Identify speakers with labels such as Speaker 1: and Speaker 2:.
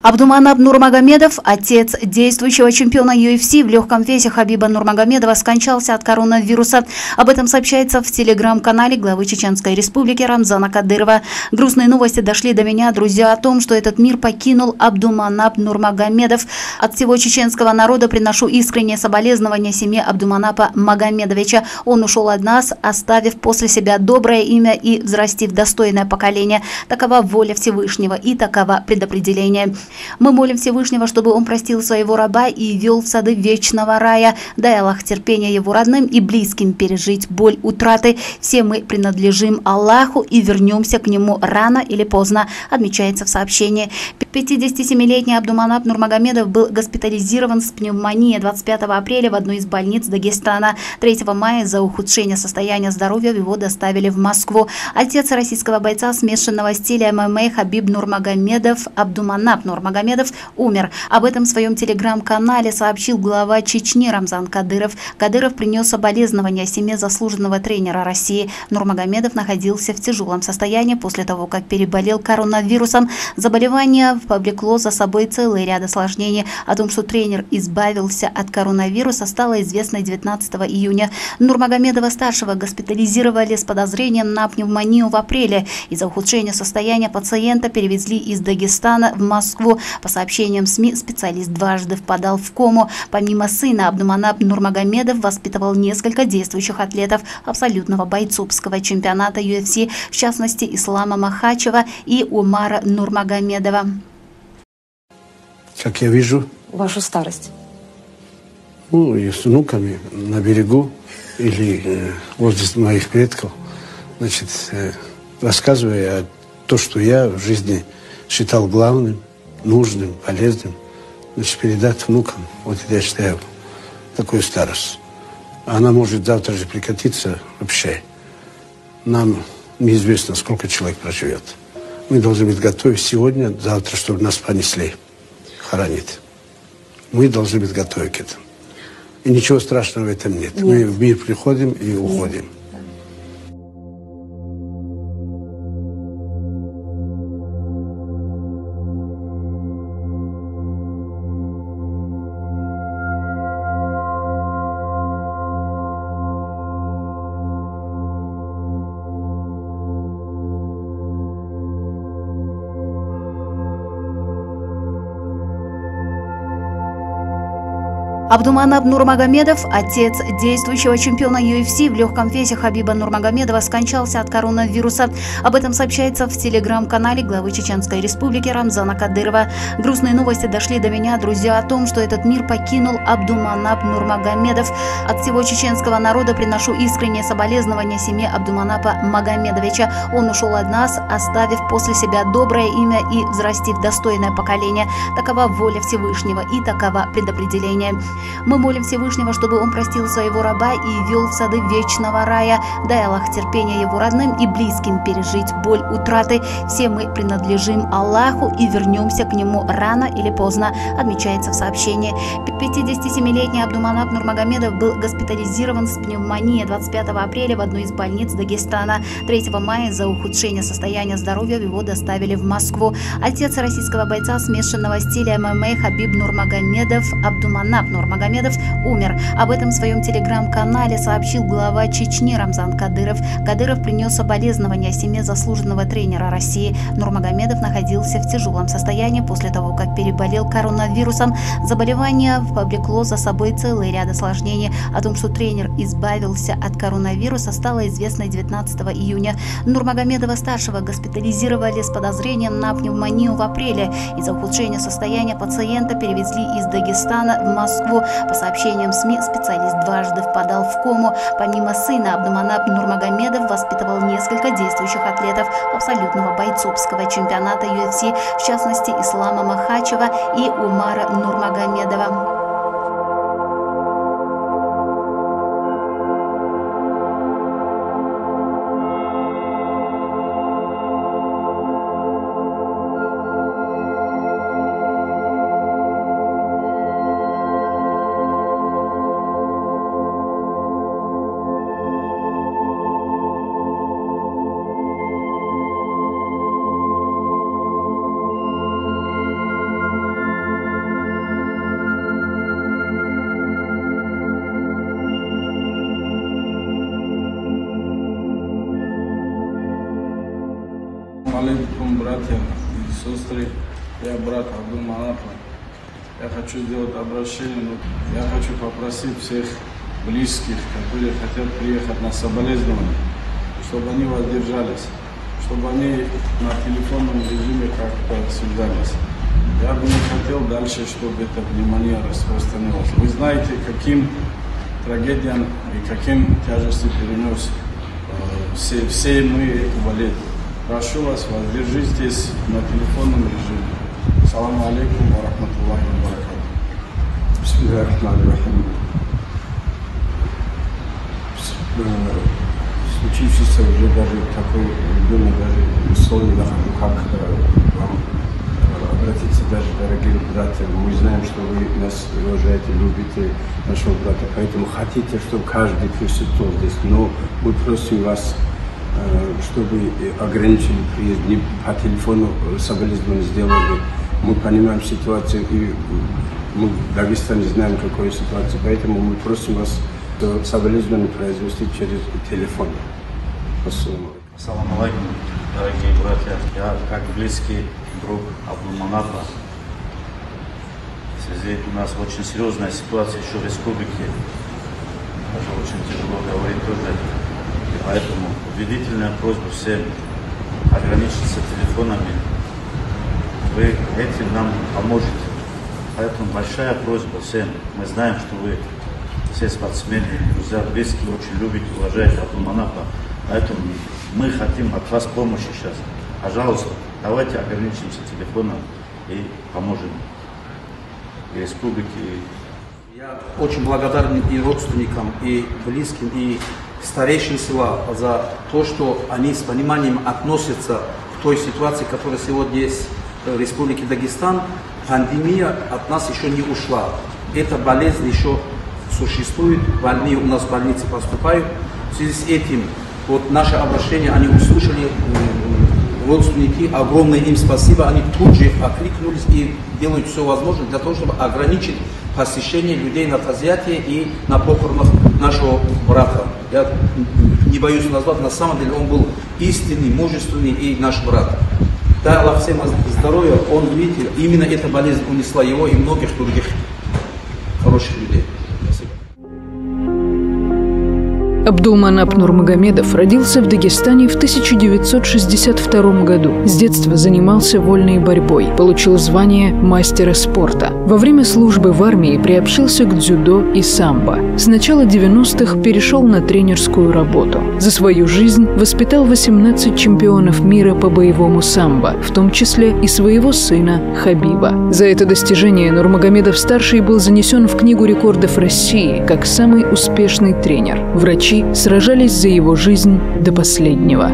Speaker 1: Абдуманап Нурмагомедов, отец действующего чемпиона UFC в легком весе Хабиба Нурмагомедова, скончался от коронавируса. Об этом сообщается в телеграм-канале главы Чеченской Республики Рамзана Кадырова. Грустные новости дошли до меня, друзья, о том, что этот мир покинул Абдуманап Нурмагомедов. От всего чеченского народа приношу искреннее соболезнование семье Абдуманапа Магомедовича. Он ушел от нас, оставив после себя доброе имя и взрастив достойное поколение. Такова воля Всевышнего и такова предопределение. Мы молим Всевышнего, чтобы он простил своего раба и вел в сады вечного рая. Дай Аллах терпения его родным и близким пережить боль утраты. Все мы принадлежим Аллаху и вернемся к нему рано или поздно, отмечается в сообщении. 57-летний Абдуманап Нурмагомедов был госпитализирован с пневмонией 25 апреля в одну из больниц Дагестана. 3 мая из-за ухудшения состояния здоровья его доставили в Москву. Отец российского бойца смешанного стиля ММА Хабиб Нурмагомедов Абдуманап Нурмагомедов умер. Об этом в своем телеграм-канале сообщил глава Чечни Рамзан Кадыров. Кадыров принес соболезнования семье заслуженного тренера России. Нурмагомедов находился в тяжелом состоянии после того, как переболел коронавирусом. Заболевание повлекло за собой целый ряд осложнений. О том, что тренер избавился от коронавируса, стало известно 19 июня. Нурмагомедова-старшего госпитализировали с подозрением на пневмонию в апреле. Из-за ухудшения состояния пациента перевезли из Дагестана в Москву. По сообщениям СМИ, специалист дважды впадал в кому. Помимо сына, Абдуманап Нурмагомедов воспитывал несколько действующих атлетов абсолютного бойцовского чемпионата UFC, в частности Ислама Махачева и Умара Нурмагомедова.
Speaker 2: Как я вижу
Speaker 3: вашу старость?
Speaker 2: И с внуками на берегу или возле моих предков, значит, рассказывая то, что я в жизни считал главным, нужным, полезным, значит, передать внукам. Вот я считаю такую старость. Она может завтра же прекратиться вообще. Нам неизвестно, сколько человек проживет. Мы должны быть готовы сегодня, завтра, чтобы нас понесли, хоронить. Мы должны быть готовы к этому. И ничего страшного в этом нет. Мы в мир приходим и уходим.
Speaker 1: Абдуманап Нурмагомедов, отец действующего чемпиона UFC в легком весе Хабиба Нурмагомедова, скончался от коронавируса. Об этом сообщается в телеграм-канале главы Чеченской Республики Рамзана Кадырова. Грустные новости дошли до меня, друзья, о том, что этот мир покинул Абдуманап Нурмагомедов. От всего чеченского народа приношу искреннее соболезнование семье Абдуманапа Магомедовича. Он ушел от нас, оставив после себя доброе имя и взрастив достойное поколение. Такова воля Всевышнего и такова предопределение. Мы молим Всевышнего, чтобы он простил своего раба и вел в сады вечного рая. Дай Аллах терпения его родным и близким пережить боль утраты. Все мы принадлежим Аллаху и вернемся к нему рано или поздно, отмечается в сообщении. 57-летний Абдуманап Нурмагомедов был госпитализирован с пневмонией 25 апреля в одну из больниц Дагестана. 3 мая из-за ухудшения состояния здоровья его доставили в Москву. Отец российского бойца смешанного стиля ММА Хабиб Нурмагомедов Абдуманап Нурмагомедов умер. Об этом в своем телеграм-канале сообщил глава Чечни Рамзан Кадыров. Кадыров принес соболезнования семье заслуженного тренера России. Нурмагомедов находился в тяжелом состоянии после того, как переболел коронавирусом. Заболевание повлекло за собой целый ряд осложнений. О том, что тренер избавился от коронавируса, стало известно 19 июня. Нурмагомедова-старшего госпитализировали с подозрением на пневмонию в апреле. Из-за ухудшения состояния пациента перевезли из Дагестана в Москву. По сообщениям СМИ, специалист дважды впадал в кому. Помимо сына, Абдуманап Нурмагомедов воспитывал несколько действующих атлетов абсолютного бойцовского чемпионата UFC, в частности Ислама Махачева и Умара Нурмагомедова.
Speaker 3: брат Абдулманап. Я хочу сделать обращение, но я хочу попросить всех близких, которые хотят приехать на соболезнования, чтобы они воздержались, чтобы они на телефонном режиме как-то связались. Я бы не хотел дальше, чтобы это внимание распространилось. Вы знаете, каким трагедиям и каким тяжестью перенес все мы эту болезнь. Прошу вас, воздержитесь на телефонном режиме. Саламу алейкум ва рахматуллахи ва баракатуху.
Speaker 2: Бисмиллахир-рахманир-рахим. Случившийся уже даже такой ребенок, даже условия, как вам обратиться, даже, дорогие братья, мы знаем, что вы нас уважаете, любите нашего брата, поэтому хотите, чтобы каждый присутствовал здесь, но мы просим вас, чтобы ограничили приезд, не по телефону соболезнования сделали. Мы понимаем ситуацию, и мы в Дагестане знаем, какую ситуацию, поэтому мы просим вас соболезнования произвести через телефон.
Speaker 4: Ассаламу алейкум, дорогие братья. Я, как близкий друг Абдулманапа, в связи у нас очень серьезная ситуация еще в республике, даже очень тяжело говорить тоже. И поэтому убедительная просьба всем ограничиться телефонами. Вы этим нам поможете. Поэтому большая просьба всем. Мы знаем, что вы все спортсмены, друзья, близкие, очень любите, уважаете Абдулманапа. Поэтому мы хотим от вас помощи сейчас. Пожалуйста, давайте ограничимся телефоном и поможем и республике.
Speaker 5: Я очень благодарен и родственникам, и близким, и старейшин села за то, что они с пониманием относятся к той ситуации, которая сегодня есть в Республике Дагестан. Пандемия от нас еще не ушла. Эта болезнь еще существует, больные у нас в больнице поступают. В связи с этим вот наше обращение они услышали, родственники, огромное им спасибо, они тут же откликнулись и делают все возможное для того, чтобы ограничить посещение людей на тазиате и на похоронах нашего брата. Я не боюсь назвать, на самом деле он был истинный, мужественный и наш брат. Да, Аллах всем здоровья, он, видите, именно эта болезнь унесла его и многих других хороших людей.
Speaker 6: Абдулманап Нурмагомедов родился в Дагестане в 1962 году. С детства занимался вольной борьбой, получил звание мастера спорта. Во время службы в армии приобщился к дзюдо и самбо. С начала 90-х перешел на тренерскую работу. За свою жизнь воспитал 18 чемпионов мира по боевому самбо, в том числе и своего сына Хабиба. За это достижение Нурмагомедов-старший был занесен в Книгу рекордов России как самый успешный тренер. Врачи сражались за его жизнь до последнего.